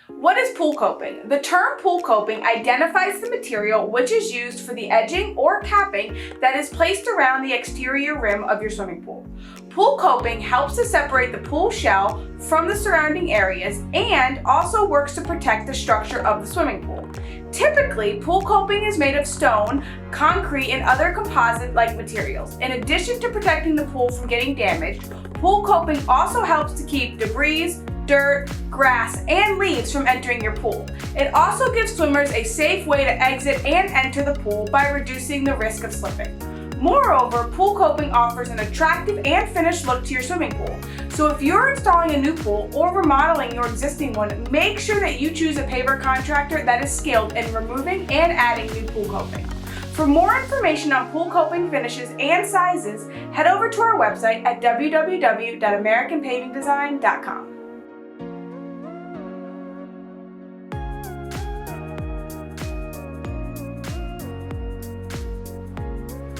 What is pool coping? The term pool coping identifies the material which is used for the edging or capping that is placed around the exterior rim of your swimming pool. Pool coping helps to separate the pool shell from the surrounding areas and also works to protect the structure of the swimming pool. Typically, pool coping is made of stone, concrete, and other composite-like materials. In addition to protecting the pool from getting damaged, pool coping also helps to keep debris, dirt, grass, and leaves from entering your pool. It also gives swimmers a safe way to exit and enter the pool by reducing the risk of slipping. Moreover, pool coping offers an attractive and finished look to your swimming pool. So if you're installing a new pool or remodeling your existing one, make sure that you choose a paver contractor that is skilled in removing and adding new pool coping. For more information on pool coping finishes and sizes, head over to our website at www.americanpavingdesign.com.